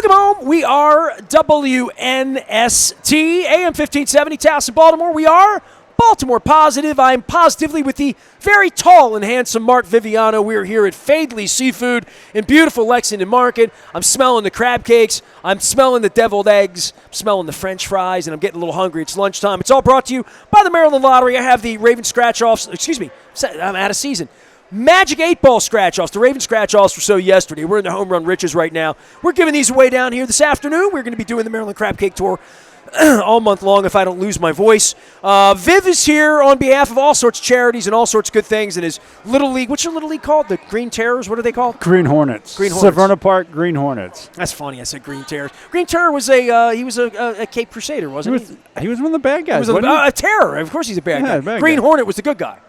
Welcome home. We are WNST, AM 1570, Towson, Baltimore. We are Baltimore Positive. I'm positively with the very tall and handsome Mark Viviano. We're here at Fadley Seafood in beautiful Lexington Market. I'm smelling the crab cakes. I'm smelling the deviled eggs. I'm smelling the French fries, and I'm getting a little hungry. It's lunchtime. It's all brought to you by the Maryland Lottery. I have the Raven Scratch-Offs. Excuse me. I'm out of season. Magic 8-ball scratch-offs. The Raven scratch-offs were so yesterday. We're in the home run riches right now. We're giving these away down here this afternoon. We're going to be doing the Maryland Crab Cake Tour all month long if I don't lose my voice. Viv is here on behalf of all sorts of charities and all sorts of good things in his Little League. What's your Little League called? The Green Terrors? What are they called? Green Hornets. Green Hornets. Severna Park Green Hornets. That's funny. I said Green Terrors. Green Terror was a Cape Crusader, wasn't he? He was one of the bad guys. He was a terror. Of course he's a bad guy. Bad Green guy. Hornet was the good guy.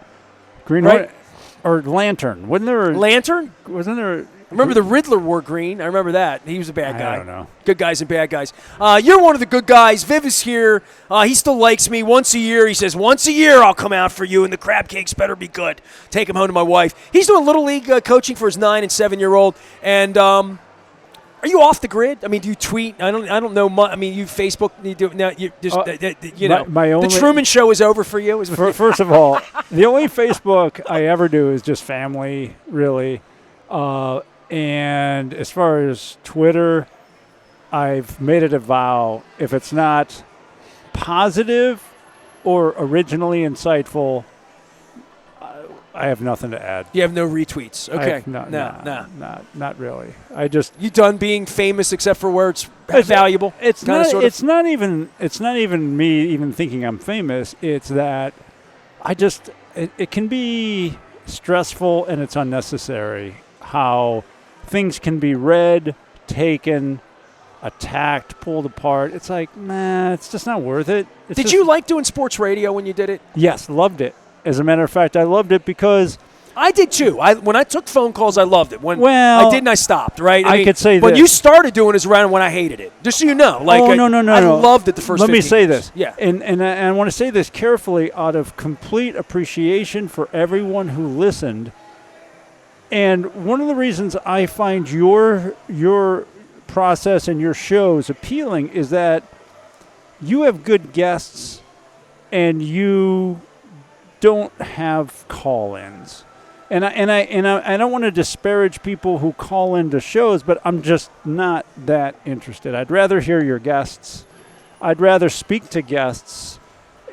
Green right? Hornet. Or Lantern. Wasn't there Lantern? Wasn't there? Remember the Riddler wore green. I remember that. He was a bad guy. I don't know. Good guys and bad guys. You're one of the good guys. Viv is here. He still likes me once a year. He says, once a year I'll come out for you, and the crab cakes better be good. Take him home to my wife. He's doing Little League coaching for his 9- and 7-year-old. And are you off the grid? I mean, do you tweet? I don't know. I mean, you Facebook. You do now. You just the Truman Show is over for you. First of all, the only Facebook I ever do is just family, really. And as far as Twitter, I've made it a vow. If it's not positive or originally insightful, I have nothing to add. You have no retweets. Okay. No, not really. You done being famous except for where it's valuable? It's not even me even thinking I'm famous. It's that it can be stressful and it's unnecessary how things can be read, taken, attacked, pulled apart. It's like, it's just not worth it. Did you like doing sports radio when you did it? Yes, loved it. As a matter of fact, I loved it because I did too. When I took phone calls, I loved it. When I didn't, I stopped. Right? I could say but this. You started doing it around when I hated it. Just so you know, No. I loved it the first. Let me say years. this. Yeah, and I want to say this carefully, out of complete appreciation for everyone who listened. And one of the reasons I find your process and your shows appealing is that you have good guests, and you don't have call-ins, and I don't want to disparage people who call into shows, but I'm just not that interested. I'd rather hear your guests. I'd rather speak to guests,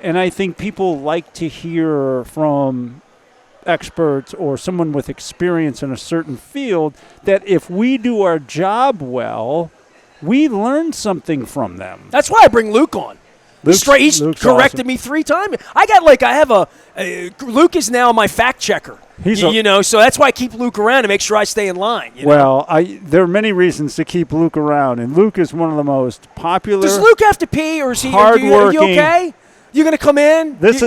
and I think people like to hear from experts or someone with experience in a certain field. That if we do our job well, we learn something from them. That's why I bring Luke on. He's corrected awesome. me 3 times. Luke is now my fact checker. So that's why I keep Luke around to make sure I stay in line. There are many reasons to keep Luke around, and Luke is one of the most popular. Does Luke have to pee, or is he? Hardworking. Are you okay? You going to come in? This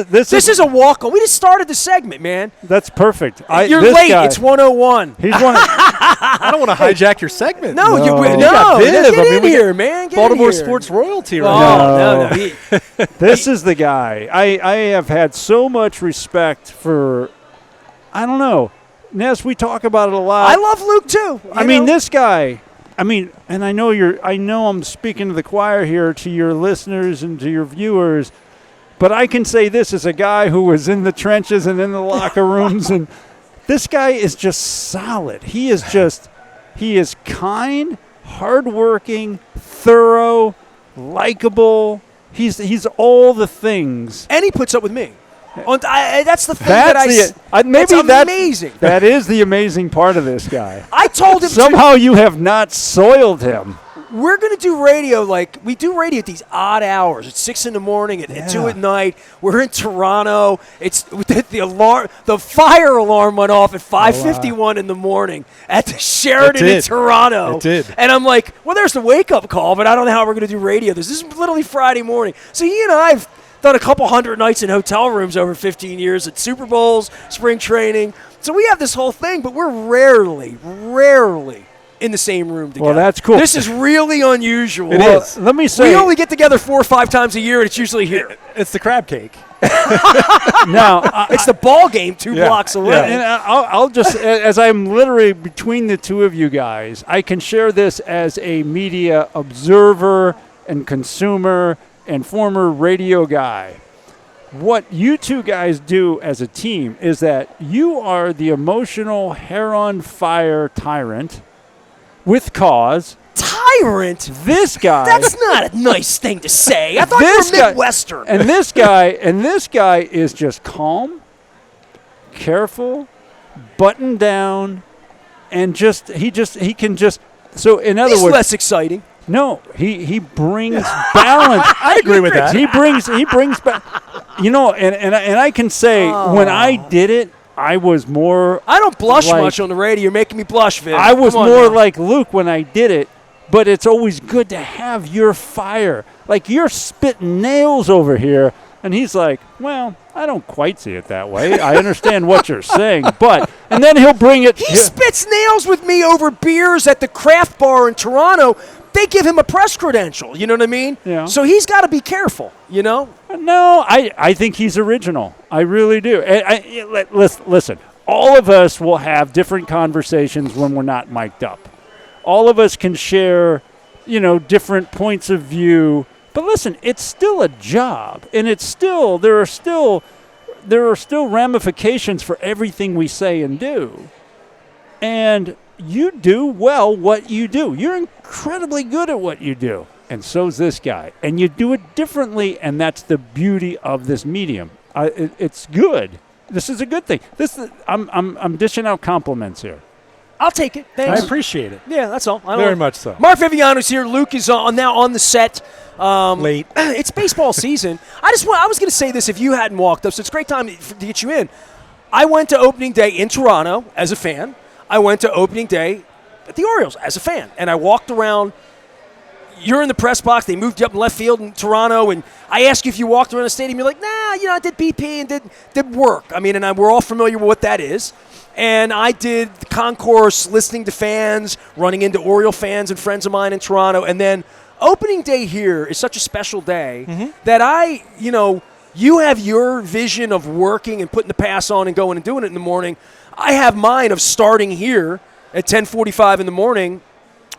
is a walk-on. We just started the segment, man. That's perfect. You're late. It's 1:01. He's one. I don't want to hijack your segment. No. Get in here, man. Baltimore sports royalty right now. No. This is the guy. I have had so much respect for. I don't know, Ness. We talk about it a lot. I love Luke too. This guy. And I know I'm speaking to the choir here, to your listeners and to your viewers. But I can say this as a guy who was in the trenches and in the locker rooms, and this guy is just solid. He is kind, hardworking, thorough, likable. He's all the things. And he puts up with me. That's the thing amazing. That is the amazing part of this guy. I told him somehow you have not soiled him. We're going to do radio we do radio at these odd hours. It's 6 in the morning, at 2 at night. We're in Toronto. It's the fire alarm went off at 5:51 in the morning at the Sheraton in Toronto. It did. And I'm like, well, there's the wake-up call, but I don't know how we're going to do radio. This is literally Friday morning. So I've done a couple hundred nights in hotel rooms over 15 years at Super Bowls, spring training. So we have this whole thing, but we're rarely in the same room together. Well, that's cool. This is really unusual. It is. Let me say, we only get together 4 or 5 times a year, and it's usually here. It's the crab cake. Now, It's the ball game 2 blocks away. and I'll just, as I'm literally between the two of you guys, I can share this as a media observer and consumer and former radio guy. What you two guys do as a team is that you are the emotional hair-on-fire tyrant with cause. Tyrant? This guy. That's not a nice thing to say. I thought you were Midwestern. And this guy is just calm, careful, buttoned down, and he can just. So in other He's words, less exciting. no, he brings balance. I agree with that. He brings back. And I can say when I did it, I was more. I don't blush much on the radio. You're making me blush, Viv. I was Come on more now. like Luke when I did it, but it's always good to have your fire. Like you're spitting nails over here, and he's like, well, I don't quite see it that way. I understand what you're saying, and then he'll bring it. He spits nails with me over beers at the craft bar in Toronto. They give him a press credential. You know what I mean? Yeah. So he's got to be careful, you know? No, I think he's original. I really do. Listen, all of us will have different conversations when we're not mic'd up. All of us can share, different points of view. But listen, it's still a job, and there are still ramifications for everything we say and do. And you do well what you do. You're incredibly good at what you do. And so's this guy. And you do it differently, and that's the beauty of this medium. It's good. This is a good thing. I'm dishing out compliments here. I'll take it. I Thanks. appreciate it. Yeah, that's all. Very much so. Mark Viviano's here. Luke is now on the set. Late. It's baseball season. I was going to say this if you hadn't walked up, so it's a great time to get you in. I went to opening day in Toronto as a fan. I went to opening day at the Orioles as a fan, and I walked around. You're in the press box. They moved you up in left field in Toronto, and I asked you if you walked around the stadium. You're like, nah, I did BP and did work. I mean, and we're all familiar with what that is. And I did the concourse, listening to fans, running into Oriole fans and friends of mine in Toronto. And then opening day here is such a special day that you have your vision of working and putting the pass on and going and doing it in the morning. I have mine of starting here at 10:45 in the morning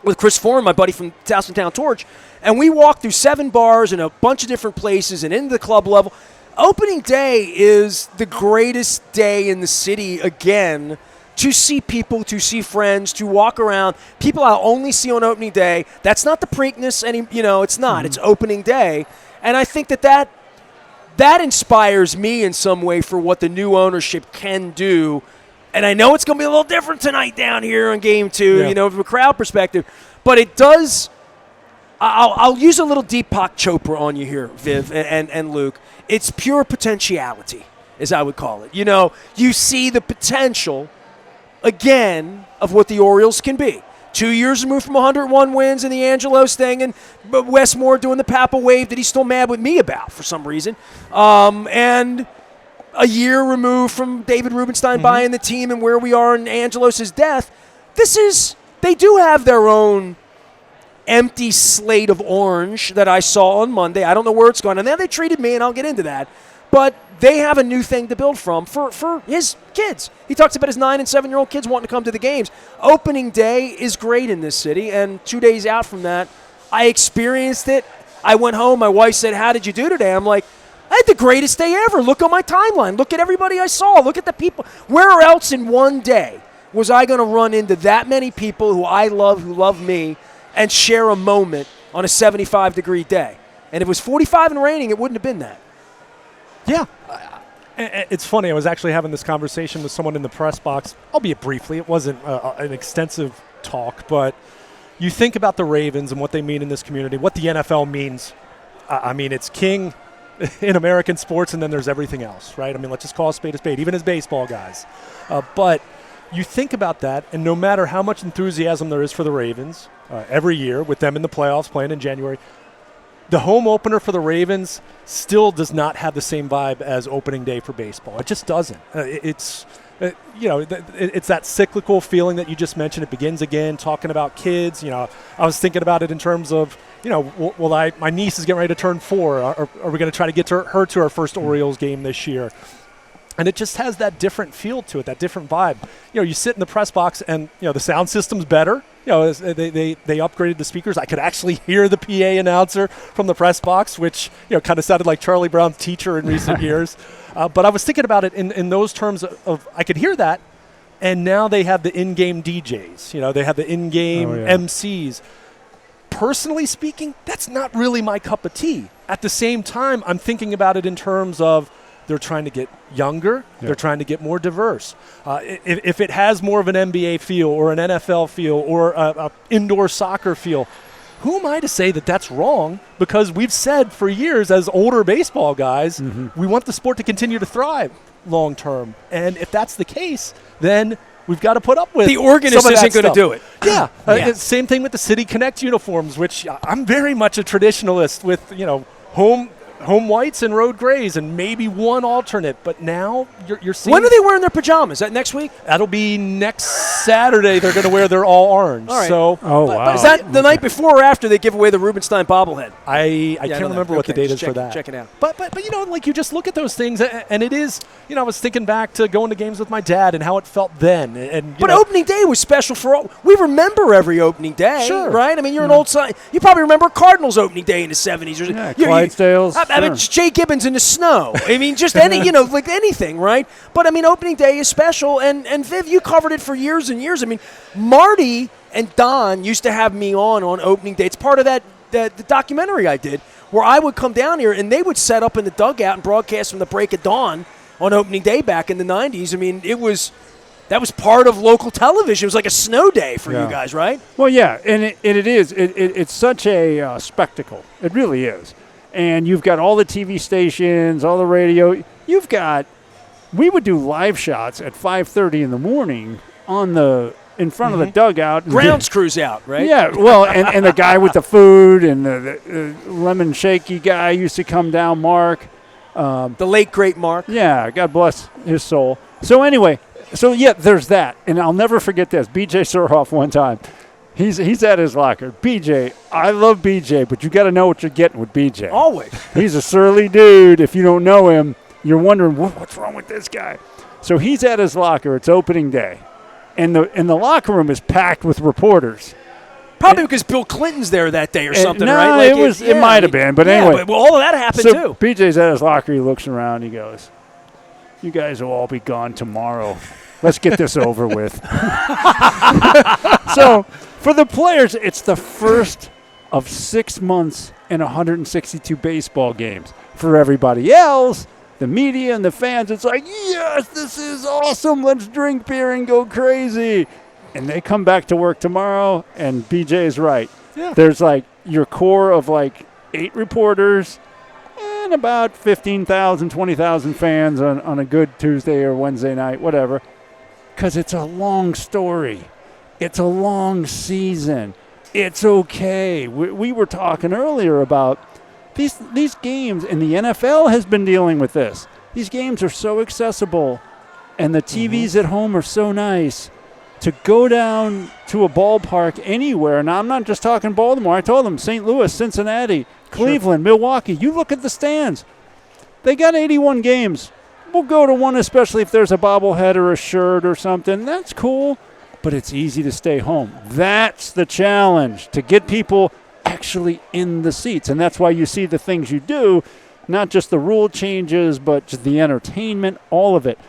with Chris Foreman, my buddy from Towson Town Torch, and we walked through 7 bars in a bunch of different places and into the club level. Opening day is the greatest day in the city again, to see people, to see friends, to walk around. People I'll only see on opening day. That's not the Preakness, it's not. It's opening day. And I think that inspires me in some way for what the new ownership can do. And I know it's going to be a little different tonight down here on Game 2, from a crowd perspective. But it does – I'll use a little Deepak Chopra on you here, Viv and Luke. It's pure potentiality, as I would call it. You see the potential, again, of what the Orioles can be. 2 years removed from 101 wins and the Angelos thing, and Wes Moore doing the Papa wave that he's still mad with me about for some reason. And a year removed from David Rubenstein buying the team and where we are in Angelos' death. They do have their own empty slate of orange that I saw on Monday. I don't know where it's going. And then they treated me, and I'll get into that. But they have a new thing to build from for his kids. He talks about his 9 and 7-year-old kids wanting to come to the games. Opening day is great in this city, and 2 days out from that, I experienced it. I went home. My wife said, "How did you do today?" I'm like, I had the greatest day ever. Look on my timeline. Look at everybody I saw. Look at the people. Where else in one day was I going to run into that many people who I love, who love me, and share a moment on a 75-degree day? And if it was 45 and raining, it wouldn't have been that. Yeah. It's funny. I was actually having this conversation with someone in the press box, albeit briefly. It wasn't an extensive talk, but you think about the Ravens and what they mean in this community, what the NFL means. It's king in American sports, and then there's everything else, right? Let's just call a spade, even as baseball guys. But you think about that, and no matter how much enthusiasm there is for the Ravens every year with them in the playoffs playing in January, the home opener for the Ravens still does not have the same vibe as opening day for baseball. It just doesn't. It's that cyclical feeling that you just mentioned. It begins again, talking about kids. I was thinking about it in terms of my niece is getting ready to turn 4. Are we going to try to get her to our first Orioles game this year? And it just has that different feel to it, that different vibe. You sit in the press box and, the sound system's better. They upgraded the speakers. I could actually hear the PA announcer from the press box, which, kind of sounded like Charlie Brown's teacher in recent years. But I was thinking about it in those terms of I could hear that. And now they have the in-game DJs. They have the in-game MCs. Personally speaking, that's not really my cup of tea. At the same time, I'm thinking about it in terms of they're trying to get younger. Yeah. They're trying to get more diverse. If it has more of an NBA feel or an NFL feel or a indoor soccer feel, who am I to say that that's wrong? Because we've said for years as older baseball guys, we want the sport to continue to thrive long term. And if that's the case, then we've got to put up with the organist isn't going to do it. Yeah. Same thing with the City Connect uniforms, which I'm very much a traditionalist with, home whites and road grays and maybe one alternate. But now you're seeing. When are they wearing their pajamas? Is that next week? That'll be next Saturday. They're going to wear their all orange. All right. So, wow. But is that the night before or after they give away the Rubenstein bobblehead? I can't remember what the date is for that. Check it out. But you just look at those things, and it is, I was thinking back to going to games with my dad and how it felt then. But opening day was special for all. We remember every opening day, sure. Right? I mean, you're an old son. You probably remember Cardinals opening day in the 70s. Clydesdales. I mean, Jay Gibbons in the snow. I mean, just any, like anything, right? But, I mean, opening day is special. And Viv, you covered it for years and years. I mean, Marty and Don used to have me on opening day. It's part of the documentary I did where I would come down here and they would set up in the dugout and broadcast from the break of dawn on opening day back in the 90s. I mean, that was part of local television. It was like a snow day for you guys, right? Well, yeah, and it is. It's such a spectacle. It really is. And you've got all the TV stations, all the radio. We would do live shots at 5:30 in the morning in front of the dugout. Grounds crews out, right? Yeah, well, and the guy with the food and the lemon shaky guy used to come down, Mark. The late, great Mark. Yeah, God bless his soul. So anyway, there's that. And I'll never forget this. BJ Surhoff one time. He's at his locker. BJ, I love BJ, but you got to know what you're getting with BJ. Always. He's a surly dude. If you don't know him, you're wondering, what's wrong with this guy? So he's at his locker. It's opening day. And the locker room is packed with reporters. Probably because Bill Clinton's there that day or something, right? No, it might have been. But anyway. But all of that happened, too. BJ's at his locker. He looks around. He goes, you guys will all be gone tomorrow. Let's get this over with. So for the players, it's the first of 6 months and 162 baseball games. For everybody else, the media and the fans, it's like, yes, this is awesome. Let's drink beer and go crazy. And they come back to work tomorrow, and BJ's right. Yeah. There's like your core of like 8 reporters and about 15,000, 20,000 fans on a good Tuesday or Wednesday night, whatever. Because it's a long story. It's a long season. It's okay. We were talking earlier about these games, and the NFL has been dealing with this. These games are so accessible, and the TVs at home are so nice. To go down to a ballpark anywhere, and I'm not just talking Baltimore. I told them St. Louis, Cincinnati, Cleveland, Milwaukee. You look at the stands. They got 81 games. We'll go to one, especially if there's a bobblehead or a shirt or something. That's cool, but it's easy to stay home. That's the challenge, to get people actually in the seats. And that's why you see the things you do, not just the rule changes, but just the entertainment, all of it.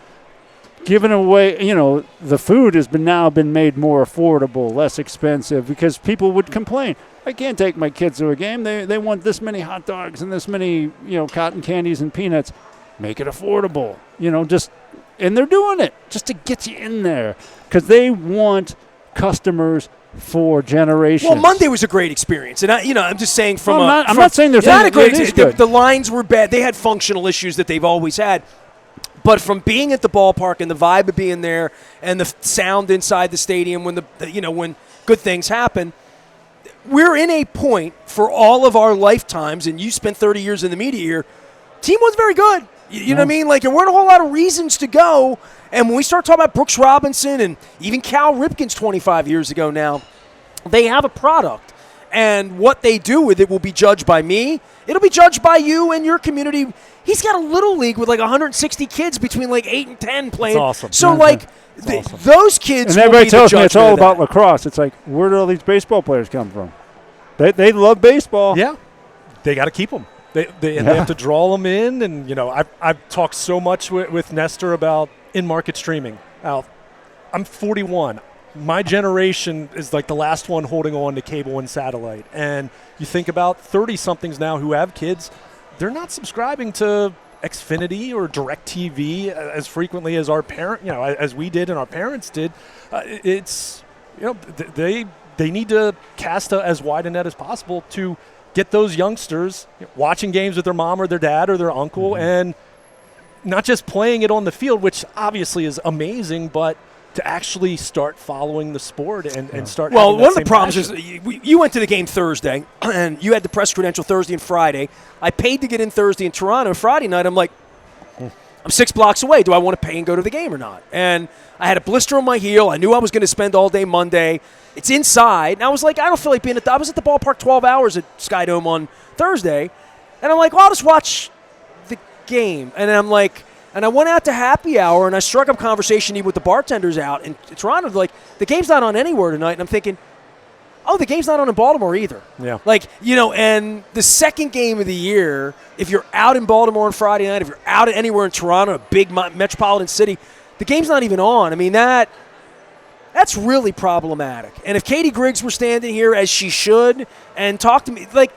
Giving away, the food has now been made more affordable, less expensive, because people would complain. I can't take my kids to a game. They want this many hot dogs and this many, cotton candies and peanuts. Make it affordable, and they're doing it just to get you in there because they want customers for generations. Well, Monday was a great experience, and I'm just saying I'm not saying there's not a great experience. The lines were bad. They had functional issues that they've always had. But from being at the ballpark and the vibe of being there and the sound inside the stadium when when good things happen, we're in a point for all of our lifetimes, and you spent 30 years in the media here, team was very good. You know what I mean? Like, there weren't a whole lot of reasons to go. And when we start talking about Brooks Robinson and even Cal Ripken's 25 years ago now, they have a product. And what they do with it will be judged by me. It'll be judged by you and your community. He's got a little league with like 160 kids between like 8 and 10 playing. That's awesome. So Awesome. those kids. And everybody will be tells the me it's judgment all of that. about lacrosse. It's like, where do all these baseball players come from? They love baseball. Yeah, they got to keep them. They have to draw them in. And, you know, I've talked so much with Nestor about in-market streaming. I'm 41. My generation is like the last one holding on to cable and satellite. And you think about 30-somethings now who have kids, they're not subscribing to Xfinity or DirecTV as frequently as as we did and our parents did. It's, you know, they need to cast as wide a net as possible to get those youngsters watching games with their mom or their dad or their uncle, and not just playing it on the field, which obviously is amazing, but to actually start following the sport and start. Well, one one of the problems is you went to the game Thursday, and you had the press credential Thursday and Friday. I paid to get in Thursday in Toronto. Friday night, I'm like, I'm 6 blocks away. Do I want to pay and go to the game or not? And I had a blister on my heel. I knew I was going to spend all day Monday. It's inside. And I was like, I don't feel like being I was at the ballpark 12 hours at Sky Dome on Thursday. And I'm like, well, I'll just watch the game. And then I'm like, and I went out to happy hour, and I struck up conversation with the bartenders out in Toronto. Like, the game's not on anywhere tonight. And I'm thinking, oh, the game's not on in Baltimore either. Yeah. Like, you know, and the second game of the year, if you're out in Baltimore on Friday night, if you're out anywhere in Toronto, a big metropolitan city, the game's not even on. I mean, that's really problematic. And if Katie Griggs were standing here, as she should, and talk to me, like,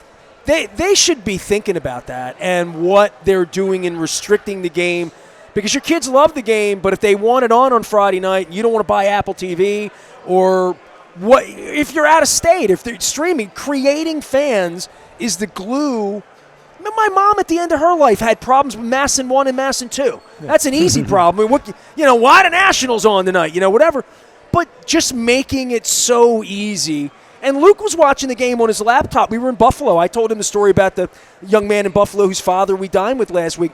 they should be thinking about that and what they're doing in restricting the game, because your kids love the game, but if they want it on Friday night, you don't want to buy Apple TV, or what if you're out of state, if they're streaming, creating fans is the glue. My mom at the end of her life had problems with Masson 1 and Masson 2. Yeah. That's an easy problem. Why the Nationals on tonight? Whatever. But just making it so easy. And Luke was watching the game on his laptop. We were in Buffalo. I told him the story about the young man in Buffalo whose father we dined with last week.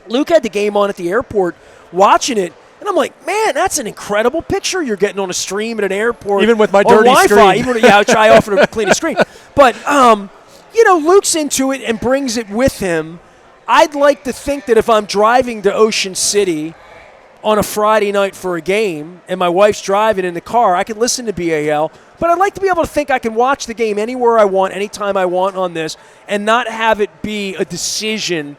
Luke had the game on at the airport watching it. And I'm like, man, that's an incredible picture you're getting on a stream at an airport. Even with my dirty Wi-Fi. screen. I try often to clean a screen. But, Luke's into it and brings it with him. I'd like to think that if I'm driving to Ocean City on a Friday night for a game and my wife's driving in the car, I can listen to BAL. But I'd like to be able to think I can watch the game anywhere I want, anytime I want on this, and not have it be a decision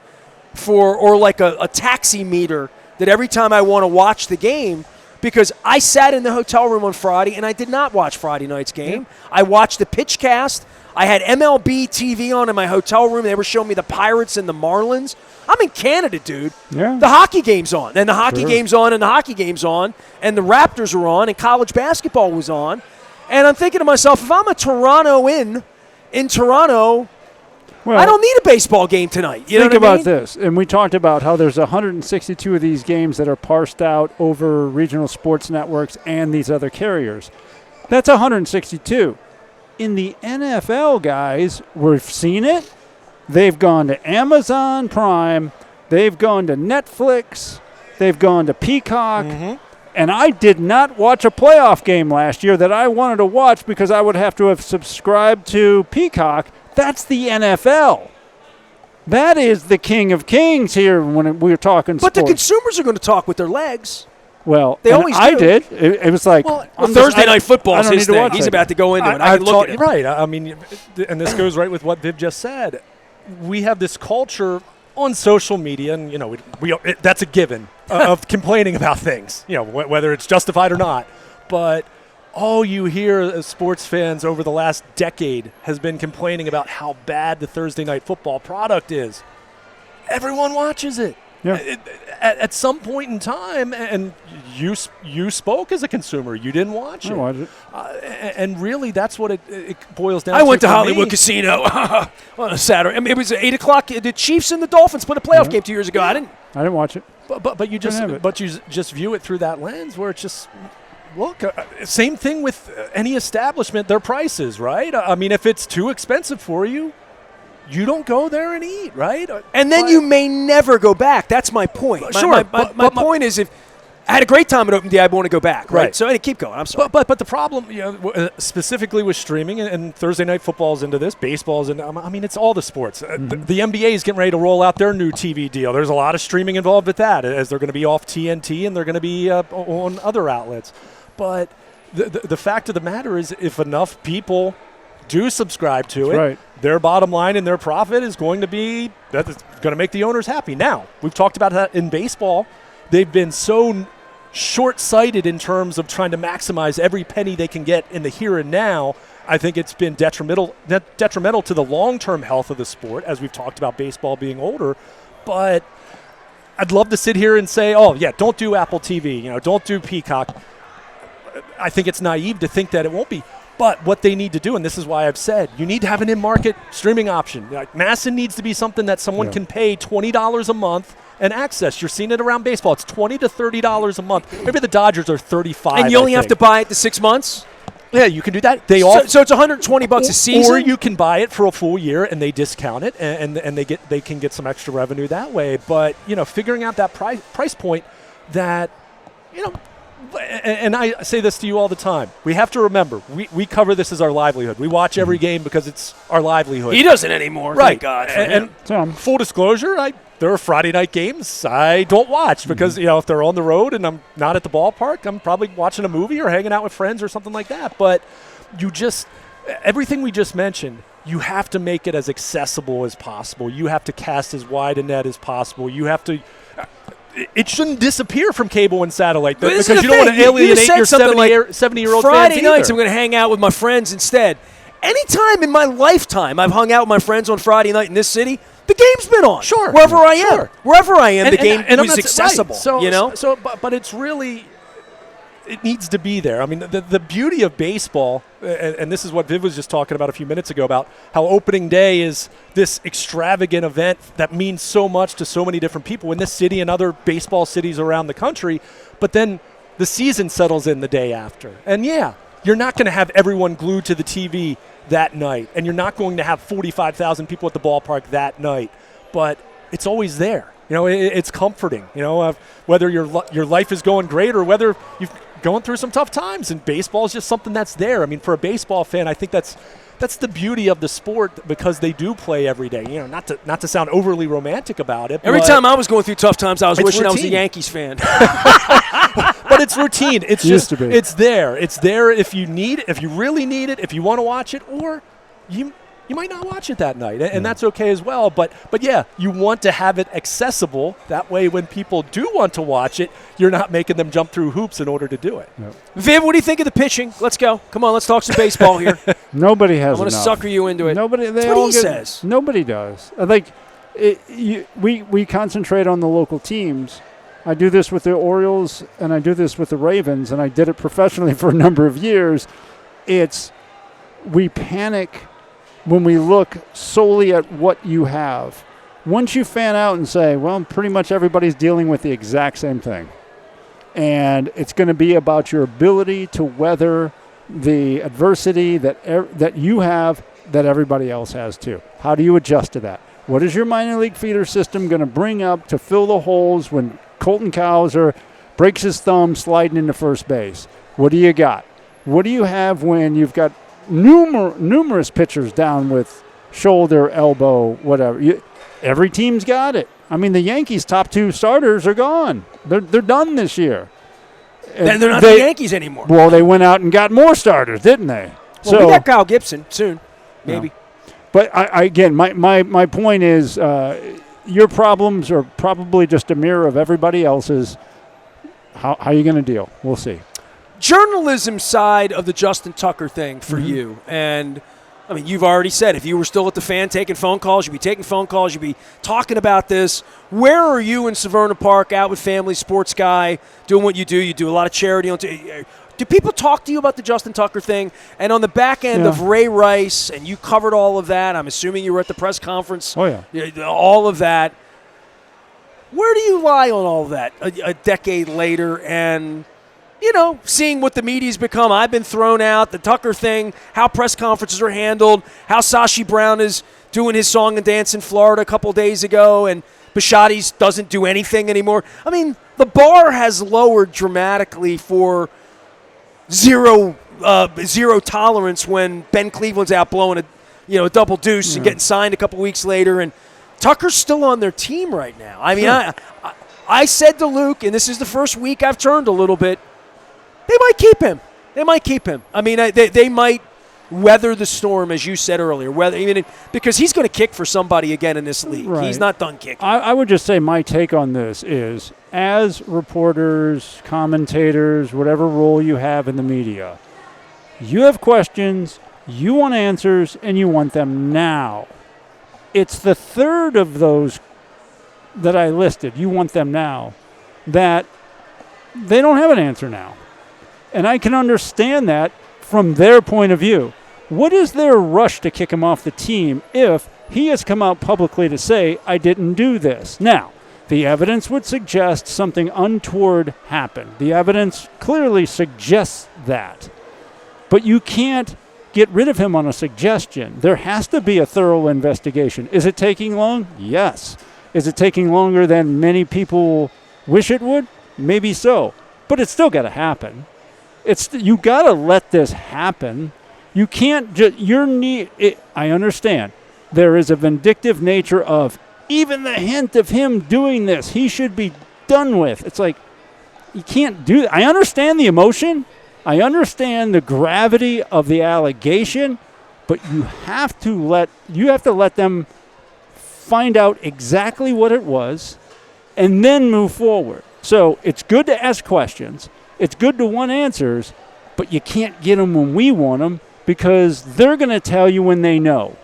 or like a taxi meter that every time I want to watch the game, because I sat in the hotel room on Friday and I did not watch Friday night's game. Yeah. I watched the pitch cast. I had MLB TV on in my hotel room. They were showing me the Pirates and the Marlins. I'm in Canada, dude. Yeah. The hockey game's on, and the hockey game's on, and the hockey game's on, and the Raptors are on, and college basketball was on. And I'm thinking to myself, if I'm a Toronto in Toronto, well, I don't need a baseball game tonight. Think about this. And we talked about how there's 162 of these games that are parsed out over regional sports networks and these other carriers. That's 162. In the NFL, guys, we've seen it. They've gone to Amazon Prime. They've gone to Netflix. They've gone to Peacock. Mm-hmm. And I did not watch a playoff game last year that I wanted to watch because I would have to have subscribed to Peacock. That's the NFL. That is the king of kings here when we're talking sports. But the consumers are going to talk with their legs. Well, they always do. I did. It was like Thursday night football is his thing. He's about to go into it. I can look at it. Right. I mean, and this goes right with what Viv just said. We have this culture on social media, and that's a given of complaining about things. Whether it's justified or not. But all you hear as sports fans over the last decade has been complaining about how bad the Thursday night football product is. Everyone watches it. Yeah. At some point in time, and you spoke as a consumer. You didn't watch it. I watched it. And really, that's what it boils down to. I went to Hollywood Casino on a Saturday. I mean, it was 8 o'clock. The Chiefs and the Dolphins played a playoff game 2 years ago. I didn't watch it. But you just view it through that lens where it's just, look, same thing with any establishment, their prices, right? I mean, if it's too expensive for you, you don't go there and eat, right? And then you may never go back. That's my point. Sure. My point is, if I had a great time at Open Day. I want to go back, right? Right. So keep going. I'm sorry. But the problem, specifically with streaming, and Thursday Night Football's into this, baseball's into. I mean, it's all the sports. The NBA is getting ready to roll out their new TV deal. There's a lot of streaming involved with that, as they're going to be off TNT and they're going to be on other outlets. But the fact of the matter is, if enough people do subscribe to it, right, their bottom line and their profit is going to be that's going to make the owners happy. Now, we've talked about that in baseball. They've been so short-sighted in terms of trying to maximize every penny they can get in the here and now. I think it's been detrimental to the long-term health of the sport, as we've talked about baseball being older. But I'd love to sit here and say, oh, yeah, don't do Apple TV, don't do Peacock. I think it's naive to think that it won't be. But what they need to do, and this is why I've said, you need to have an in-market streaming option. Like Masson needs to be something that someone can pay $20 a month and access. You're seeing it around baseball. It's $20 to $30 a month. Maybe the Dodgers are $35. And you only have to buy it to 6 months? Yeah, you can do that. So it's $120 a season? Or you can buy it for a full year and they discount it and they can get some extra revenue that way. But, figuring out that price point that, and I say this to you all the time. We have to remember, we cover this as our livelihood. We watch every game because it's our livelihood. He doesn't anymore. Right. Thank God. And full disclosure, there are Friday night games I don't watch because, if they're on the road and I'm not at the ballpark, I'm probably watching a movie or hanging out with friends or something like that. But everything we just mentioned, you have to make it as accessible as possible. You have to cast as wide a net as possible. You have to it shouldn't disappear from cable and satellite because you don't want to alienate your 70-year-old Friday fans nights either. I'm going to hang out with my friends instead. Anytime in my lifetime I've hung out with my friends on Friday night in this city, the game's been on. Sure. Wherever I am, the game is accessible. Right. But it's really, it needs to be there. I mean, the beauty of baseball, and this is what Viv was just talking about a few minutes ago, about how opening day is this extravagant event that means so much to so many different people in this city and other baseball cities around the country. But then the season settles in the day after. And you're not going to have everyone glued to the TV that night, and you're not going to have 45,000 people at the ballpark that night, but it's always there. It's comforting, whether your life is going great or whether you've going through some tough times, and baseball is just something that's there. I mean, for a baseball fan, I think that's the beauty of the sport because they do play every day. Not to sound overly romantic about it. Every time I was going through tough times, I was wishing routine. I was a Yankees fan. But it's routine. It's Used to be. It's there. It's there if you need it, if you really need it, if you want to watch it, or you might not watch it that night, and that's okay as well. But you want to have it accessible. That way, when people do want to watch it, you're not making them jump through hoops in order to do it. Yep. Viv, what do you think of the pitching? Let's go. Come on, let's talk some baseball here. Nobody has. I'm going to sucker you into it. That's what he says. Nobody does. We concentrate on the local teams. I do this with the Orioles, and I do this with the Ravens, and I did it professionally for a number of years. We panic when we look solely at what you have. Once you fan out and say, well, pretty much everybody's dealing with the exact same thing. And it's going to be about your ability to weather the adversity that you have that everybody else has too. How do you adjust to that? What is your minor league feeder system going to bring up to fill the holes when Colton Cowser breaks his thumb sliding into first base? What do you got? What do you have when you've got numerous pitchers down with shoulder, elbow, whatever? Every team's got it. I mean, the Yankees' top two starters are gone. They're done this year. They're not the Yankees anymore. Well, they went out and got more starters, didn't they? Well, we got Kyle Gibson soon, maybe. No. But again, my point is your problems are probably just a mirror of everybody else's. How are you going to deal? We'll see. Journalism side of the Justin Tucker thing for you, and I mean, you've already said if you were still at the Fan taking phone calls, you'd be taking phone calls, you'd be talking about this. Where are you in Severna Park, out with family, sports guy, doing what you do? You do a lot of charity. Do people talk to you about the Justin Tucker thing? And on the back end of Ray Rice, and you covered all of that. I'm assuming you were at the press conference. Oh, yeah. All of that. Where do you lie on all of that a decade later and, seeing what the media's become? I've been thrown out, the Tucker thing, how press conferences are handled, how Sashi Brown is doing his song and dance in Florida a couple days ago, and Bisciotti's doesn't do anything anymore. I mean, the bar has lowered dramatically for zero tolerance when Ben Cleveland's out blowing a double deuce and getting signed a couple weeks later, and Tucker's still on their team right now. I mean, I said to Luke, and this is the first week I've turned a little bit, they might keep him. I mean, they might weather the storm, as you said earlier, because he's going to kick for somebody again in this league. Right. He's not done kicking. I would just say my take on this is, as reporters, commentators, whatever role you have in the media, you have questions, you want answers, and you want them now. It's the third of those that I listed, you want them now, that they don't have an answer now. And I can understand that from their point of view. What is their rush to kick him off the team if he has come out publicly to say, I didn't do this? Now, the evidence would suggest something untoward happened. The evidence clearly suggests that. But you can't get rid of him on a suggestion. There has to be a thorough investigation. Is it taking long? Yes. Is it taking longer than many people wish it would? Maybe so. But it's still got to happen. You got to let this happen. You can't just, I understand. There is a vindictive nature of even the hint of him doing this, he should be done with. It's like, you can't do that. I understand the emotion. I understand the gravity of the allegation, but you have to let them find out exactly what it was and then move forward. So it's good to ask questions. It's good to want answers, but you can't get them when we want them because they're going to tell you when they know.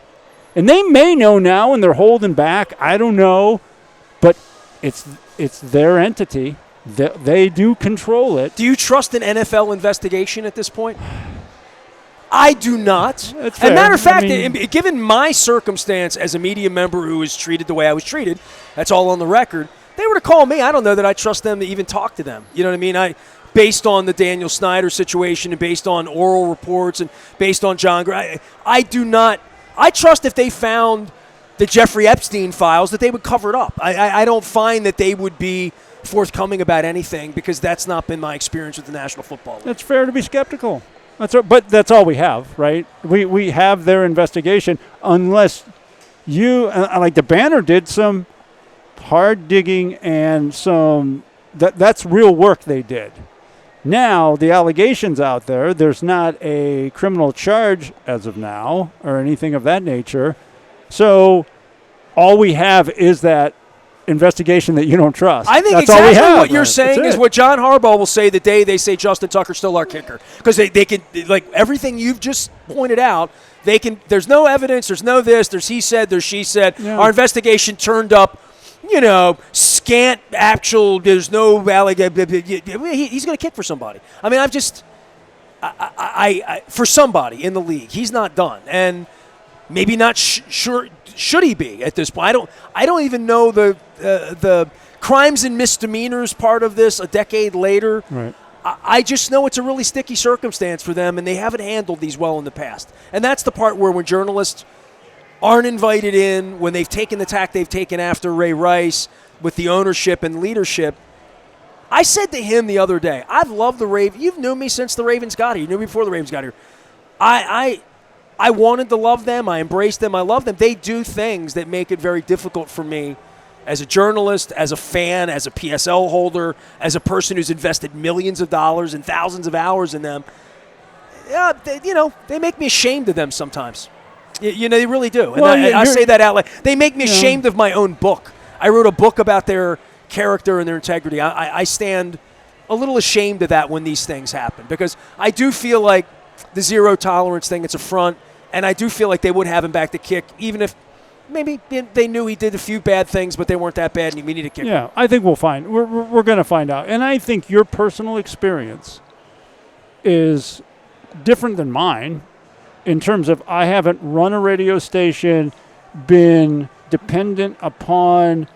And they may know now and they're holding back. I don't know, but it's their entity. They do control it. Do you trust an NFL investigation at this point? I do not. As a matter of fact, given my circumstance as a media member who was treated the way I was treated, that's all on the record, they were to call me, I don't know that I trust them to even talk to them. You know what I mean? Based on the Daniel Snyder situation and based on oral reports and based on John Gray, I do not. I trust if they found the Jeffrey Epstein files that they would cover it up. I don't find that they would be forthcoming about anything because that's not been my experience with the National Football League. It's fair to be skeptical. But that's all we have, right? We have their investigation unless you, like the Banner did some hard digging and that's real work they did. Now, the allegations out there, there's not a criminal charge as of now or anything of that nature. So all we have is that investigation that you don't trust. I think that's exactly all we have. What you're saying is what John Harbaugh will say the day they say Justin Tucker's still our kicker. Because they can, like everything you've just pointed out, they can. There's no evidence, there's no this, there's he said, there's she said. Yeah. Our investigation turned up, scant actual, there's no allegation. He's going to kick for somebody. I mean, for somebody in the league, he's not done. And maybe not sure should he be at this point. I don't even know the crimes and misdemeanors part of this a decade later. Right. I just know it's a really sticky circumstance for them, and they haven't handled these well in the past. And that's the part where when journalists aren't invited in, when they've taken the tack they've taken after Ray Rice with the ownership and leadership. I said to him the other day, I've loved the Ravens. You've known me since the Ravens got here. You knew me before the Ravens got here. I wanted to love them. I embraced them. I love them. They do things that make it very difficult for me as a journalist, as a fan, as a PSL holder, as a person who's invested millions of dollars and thousands of hours in them. Yeah, they make me ashamed of them sometimes. They really do. And I say that out loud. They make me ashamed of my own book. I wrote a book about their character and their integrity. I stand a little ashamed of that when these things happen because I do feel like the zero tolerance thing, it's a front, and I do feel like they would have him back to kick even if maybe they knew he did a few bad things, but they weren't that bad and we need to kick him. Yeah, I think we'll find. We're going to find out. And I think your personal experience is different than mine in terms of I haven't run a radio station, been dependent upon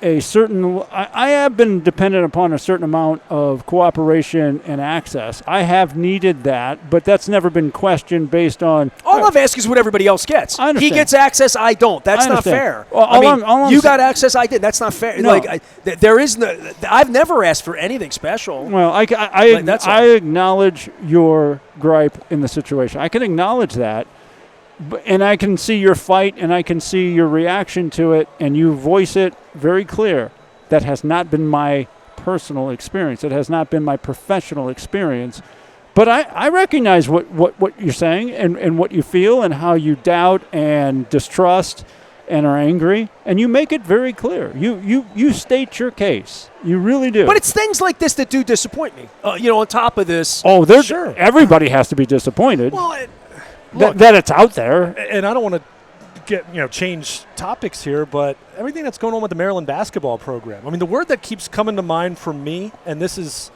I have been dependent upon a certain amount of cooperation and access. I have needed that, but that's never been questioned based on. All I've asked is what everybody else gets. I understand. He gets access, I don't. That's not fair. Well, you got access, I did. That's not fair. No. There is no. I've never asked for anything special. Well, I acknowledge your gripe in the situation. I can acknowledge that. And I can see your fight, and I can see your reaction to it, and you voice it very clear. That has not been my personal experience. It has not been my professional experience. But I recognize what you're saying and what you feel and how you doubt and distrust and are angry, and you make it very clear. You state your case. You really do. But it's things like this that do disappoint me. On top of this. Oh, sure. Everybody has to be disappointed. Well, that it's out there. And I don't want to change topics here, but everything that's going on with the Maryland basketball program. I mean, the word that keeps coming to mind for me, and this is,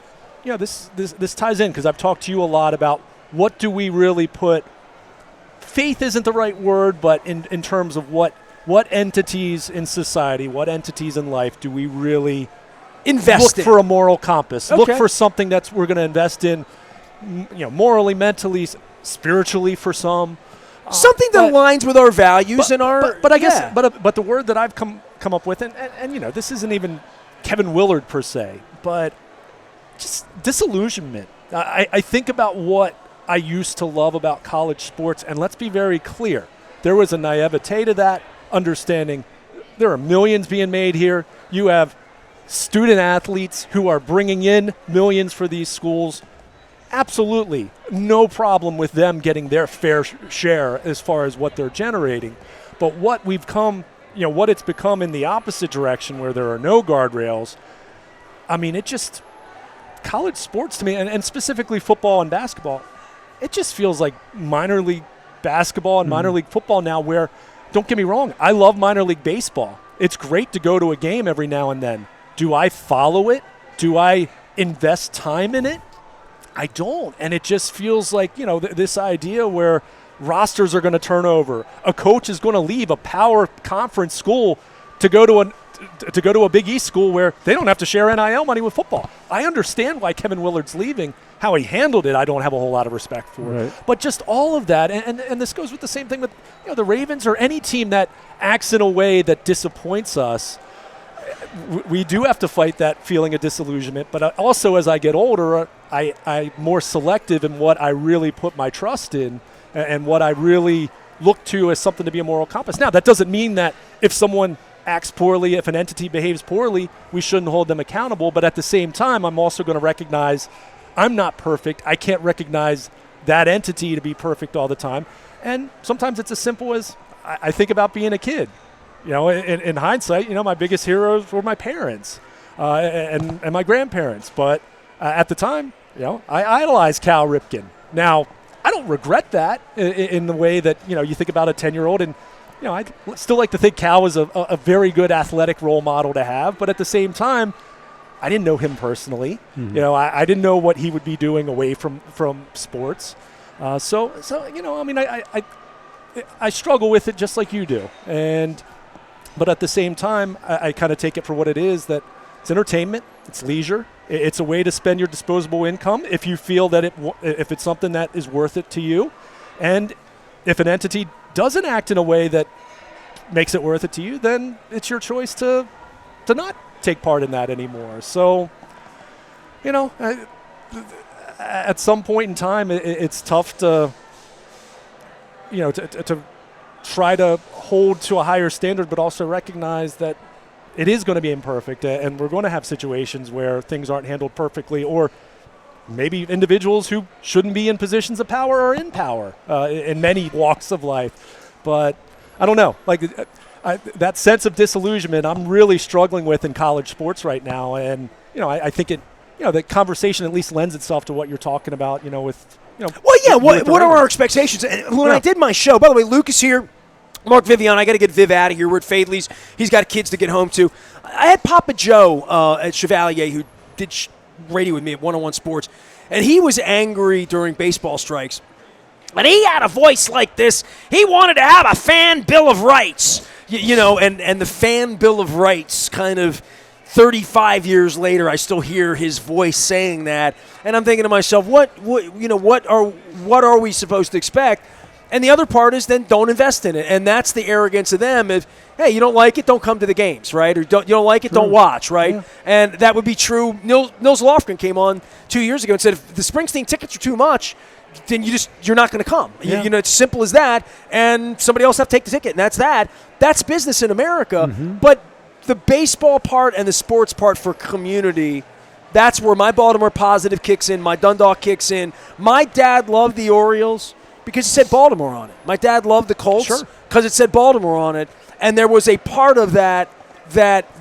this ties in because I've talked to you a lot about what do we really put. Faith isn't the right word, but in terms of what entities in society, what entities in life do we really invest look for a moral compass? Okay. Look for something that we're going to invest in, morally, mentally, spiritually for some. Something that aligns with our values and our. But I guess, but the word that I've come up with, and this isn't even Kevin Willard per se, but just disillusionment. I think about what I used to love about college sports, and let's be very clear. There was a naivete to that, understanding there are millions being made here. You have student athletes who are bringing in millions for these schools. Absolutely no problem with them getting their fair share as far as what they're generating. But what we've come, what it's become in the opposite direction where there are no guardrails, I mean, college sports to me, and specifically football and basketball, it just feels like minor league basketball and minor league football now where, don't get me wrong, I love minor league baseball. It's great to go to a game every now and then. Do I follow it? Do I invest time in it? I don't. And it just feels like, this idea where rosters are going to turn over. A coach is going to leave a power conference school to go to a Big East school where they don't have to share NIL money with football. I understand why Kevin Willard's leaving. How he handled it, I don't have a whole lot of respect for. Right. But just all of that, and this goes with the same thing with the Ravens or any team that acts in a way that disappoints us. We do have to fight that feeling of disillusionment, but also as I get older, I'm more selective in what I really put my trust in and what I really look to as something to be a moral compass. Now, that doesn't mean that if someone acts poorly, if an entity behaves poorly, we shouldn't hold them accountable, but at the same time, I'm also going to recognize I'm not perfect. I can't recognize that entity to be perfect all the time, and sometimes it's as simple as I think about being a kid. In hindsight, my biggest heroes were my parents and my grandparents. But at the time, I idolized Cal Ripken. Now, I don't regret that in the way that, you think about a 10-year-old. And, I still like to think Cal was a very good athletic role model to have. But at the same time, I didn't know him personally. Mm-hmm. I didn't know what he would be doing away from sports. I struggle with it just like you do. But at the same time, I kind of take it for what it is, that it's entertainment, it's leisure, it's a way to spend your disposable income if you feel that if it's something that is worth it to you. And if an entity doesn't act in a way that makes it worth it to you, then it's your choice to not take part in that anymore. So, at some point in time, it's tough to try to hold to a higher standard, but also recognize that it is going to be imperfect, and we're going to have situations where things aren't handled perfectly, or maybe individuals who shouldn't be in positions of power are in power in many walks of life. But I don't know, that sense of disillusionment I'm really struggling with in college sports right now, and I think the conversation at least lends itself to what you're talking about, with. What are our expectations? And when I did my show, by the way, Luke is here. Mark Viviano, I got to get Viv out of here. We're at Fadley's. He's got kids to get home to. I had Papa Joe at Chevalier, who did radio with me at 101 Sports, and he was angry during baseball strikes. And he had a voice like this. He wanted to have a fan bill of rights. and the fan bill of rights kind of 35 years later, I still hear his voice saying that, and I'm thinking to myself, what are we supposed to expect? And the other part is then don't invest in it, and that's the arrogance of them. If hey, you don't like it, don't come to the games, right? Or you don't like it, don't watch, right? Yeah. And that would be true. Nils Lofgren came on 2 years ago and said if the Springsteen tickets are too much, then you're not going to come. Yeah. It's simple as that, and somebody else have to take the ticket, and that's that. That's business in America, but the baseball part and the sports part for community, that's where my Baltimore positive kicks in, my Dundalk kicks in. My dad loved the Orioles because it said Baltimore on it. My dad loved the Colts because it said Baltimore on it, and there was a part of that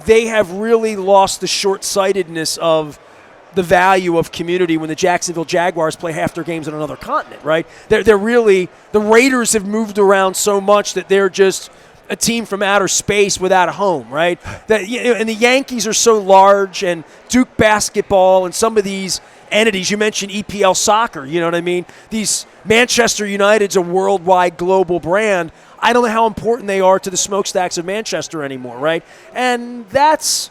they have really lost the short-sightedness of the value of community when the Jacksonville Jaguars play half their games on another continent, right? They're really – the Raiders have moved around so much that they're just – a team from outer space without a home, right? And the Yankees are so large, and Duke basketball and some of these entities, you mentioned EPL soccer, you know what I mean? These Manchester United's a worldwide global brand. I don't know how important they are to the smokestacks of Manchester anymore, right? And that's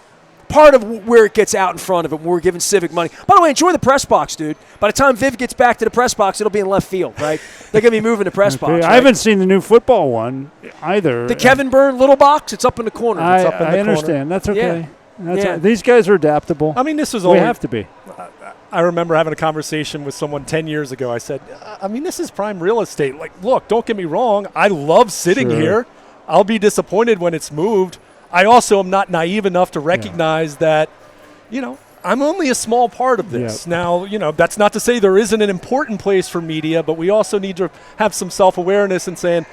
part of where it gets out in front of it when we're giving civic money. By the way, enjoy the press box, dude. By the time Viv gets back to the press box, it'll be in left field, right? They're going to be moving the press box. Right? I haven't seen the new football one either. The Kevin Byrne little box, it's up in the corner. I It's up in the understand. That's okay. Yeah. That's These guys are adaptable. I mean, this is we have to be. I remember having a conversation with someone 10 years ago. I said, I mean, this is prime real estate. Like, look, don't get me wrong. I love sitting here. I'll be disappointed when it's moved. I also am not naive enough to recognize that, I'm only a small part of this. Now, that's not to say there isn't an important place for media, but we also need to have some self-awareness and saying,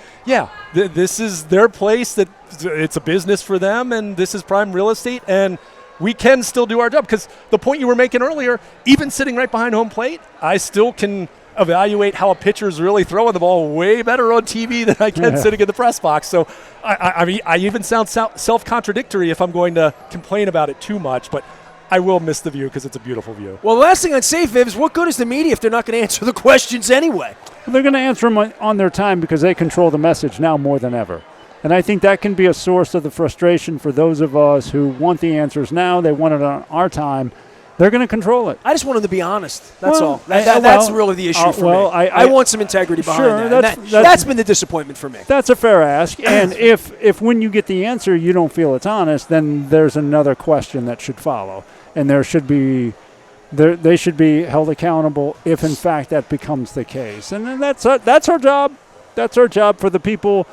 this is their place, that it's a business for them, and this is prime real estate, and we can still do our job. Because the point you were making earlier, even sitting right behind home plate, I still can evaluate how a pitcher's really throwing the ball way better on TV than I can sitting in the press box. So I mean, I even sound self-contradictory if I'm going to complain about it too much, but I will miss the view because it's a beautiful view. Well, the last thing I'd say, Viv, is what good is the media if they're not going to answer the questions anyway? Well, they're going to answer them on their time because they control the message now more than ever. And I think that can be a source of the frustration for those of us who want the answers now. They want it on our time. They're going to control it. I just want them to be honest. That's all. That's really the issue for me. I want some integrity behind that. That's been the disappointment for me. That's a fair ask. And if when you get the answer you don't feel it's honest, then there's another question that should follow. And they should be held accountable if, in fact, that becomes the case. And then that's our job. That's our job for the people.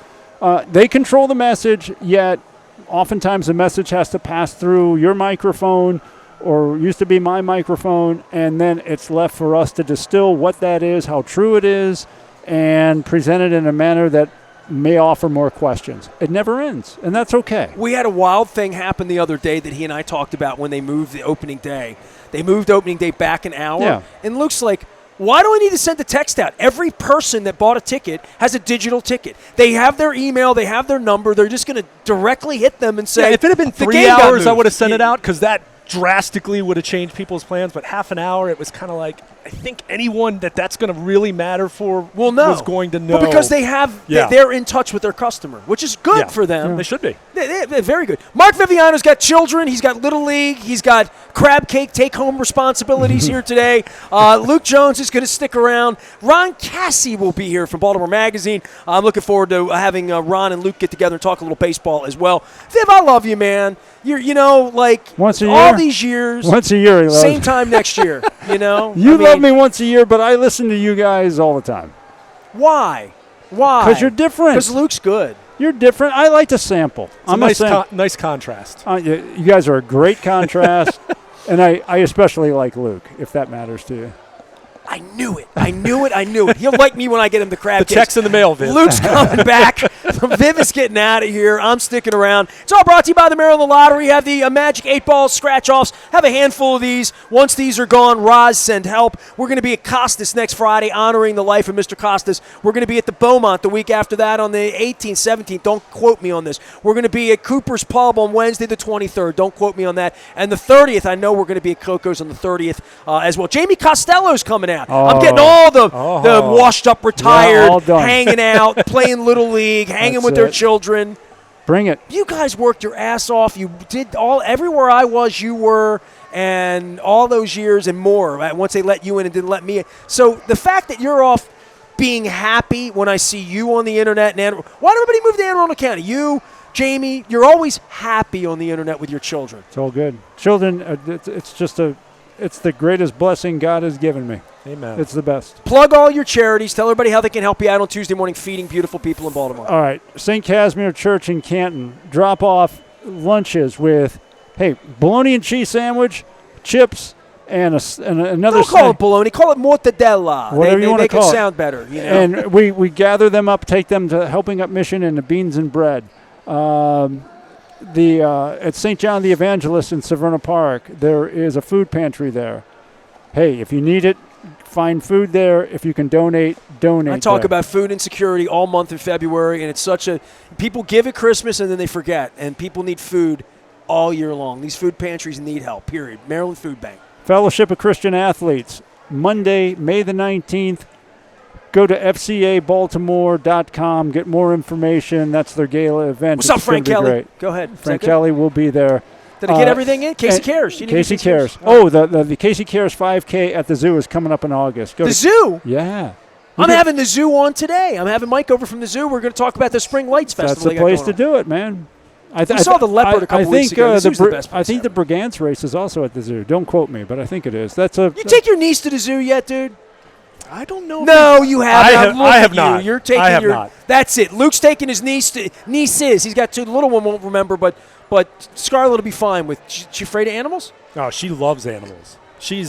They control the message, yet oftentimes the message has to pass through your microphone or used to be my microphone, and then it's left for us to distill what that is, how true it is, and present it in a manner that may offer more questions. It never ends, and that's okay. We had a wild thing happen the other day that he and I talked about when they moved the opening day. They moved opening day back an hour, and Luke's like, why do I need to send a text out? Every person that bought a ticket has a digital ticket. They have their email, they have their number. They're just going to directly hit them and say, if it had been 3 hours, I would have sent it out because that drastically would have changed people's plans, but half an hour, it was kind of like, I think anyone that's going to really matter for was going to know. But because they're in touch with their customer, which is good for them. They should be. They're very good. Mark Viviano's got children. He's got Little League. He's got crab cake take-home responsibilities here today. Luke Jones is going to stick around. Ron Cassie will be here from Baltimore Magazine. I'm looking forward to having Ron and Luke get together and talk a little baseball as well. Viv, I love you, man. You're, once a year. All these years. Once a year, he loves same time next year. You love me once a year, but I listen to you guys all the time. Why? Because you're different. Because Luke's good. You're different. I like to sample. It's a nice contrast. You guys are a great contrast, and I especially like Luke, if that matters to you. I knew it. He'll like me when I get him the crab cakes. The check's in the mail, Viv. Luke's coming back. Viv is getting out of here. I'm sticking around. It's all brought to you by the Maryland Lottery. Have the Magic 8-Ball scratch-offs. Have a handful of these. Once these are gone, Roz, send help. We're going to be at Costas next Friday, honoring the life of Mr. Costas. We're going to be at the Beaumont the week after that on the 18th, 17th. Don't quote me on this. We're going to be at Cooper's Pub on Wednesday the 23rd. Don't quote me on that. And the 30th, I know we're going to be at Coco's on the 30th as well. Jamie Costello's coming out. I'm getting all the washed up, retired, hanging out, playing Little League, hanging with their children. Bring it. You guys worked your ass off. You did everywhere I was, you were, and all those years and more. Right? Once they let you in and didn't let me in. So the fact that you're off being happy when I see you on the internet, and why did everybody move to Anne Arundel County? You, Jamie, you're always happy on the internet with your children. It's all good. Children, it's the greatest blessing God has given me. Amen. It's the best. Plug all your charities. Tell everybody how they can help you out on Tuesday morning feeding beautiful people in Baltimore. All right. St. Casimir Church in Canton. Drop off lunches with, bologna and cheese sandwich, chips, and another. Don't call it bologna. Call it mortadella. Whatever you want to call it. Make it sound better. You know? And we gather them up, take them to Helping Up Mission and the beans and bread. At St. John the Evangelist in Severna Park, there is a food pantry there. Hey, if you need it, find food there. If you can donate. I talk about food insecurity all month in February, and it's people give at Christmas and then they forget, and people need food all year long. These food pantries need help, period. Maryland Food Bank. Fellowship of Christian Athletes, Monday, May the 19th. Go to fcabaltimore.com, get more information. That's their gala event. What's up, Frank Kelly? Great. Go ahead. Frank Kelly will be there. Did I get everything in? Casey Cares. Casey Cares. Oh, the Casey Cares 5K at the zoo is coming up in August. Zoo? Yeah. I'm having the zoo on today. I'm having Mike over from the zoo. We're going to talk about the Spring Lights Festival. That's the place to do it, man. I saw the leopard a couple weeks ago. I think the Brigance race is also at the zoo. Don't quote me, but I think it is. You take your niece to the zoo yet, dude? I don't know. No, you haven't. I have not. You're taking I have not. That's it. Luke's taking his nieces. He's got two. The little one won't remember, but Scarlett will be fine with. She afraid of animals? Oh, she loves animals. She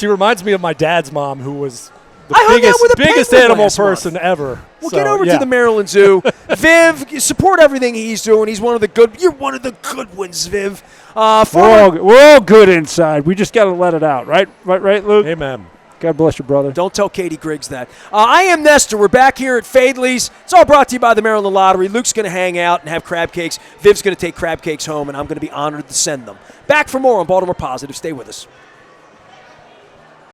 reminds me of my dad's mom, who was the biggest animal person ever. Well, get over to the Maryland Zoo. Viv, support everything he's doing. He's one of the good. You're one of the good ones, Viv. We're all good inside. We just got to let it out, right? Right, Luke? Amen. God bless you, brother. Don't tell Katie Griggs that. I am Nestor. We're back here at Fadley's. It's all brought to you by the Maryland Lottery. Luke's going to hang out and have crab cakes. Viv's going to take crab cakes home, and I'm going to be honored to send them. Back for more on Baltimore Positive. Stay with us.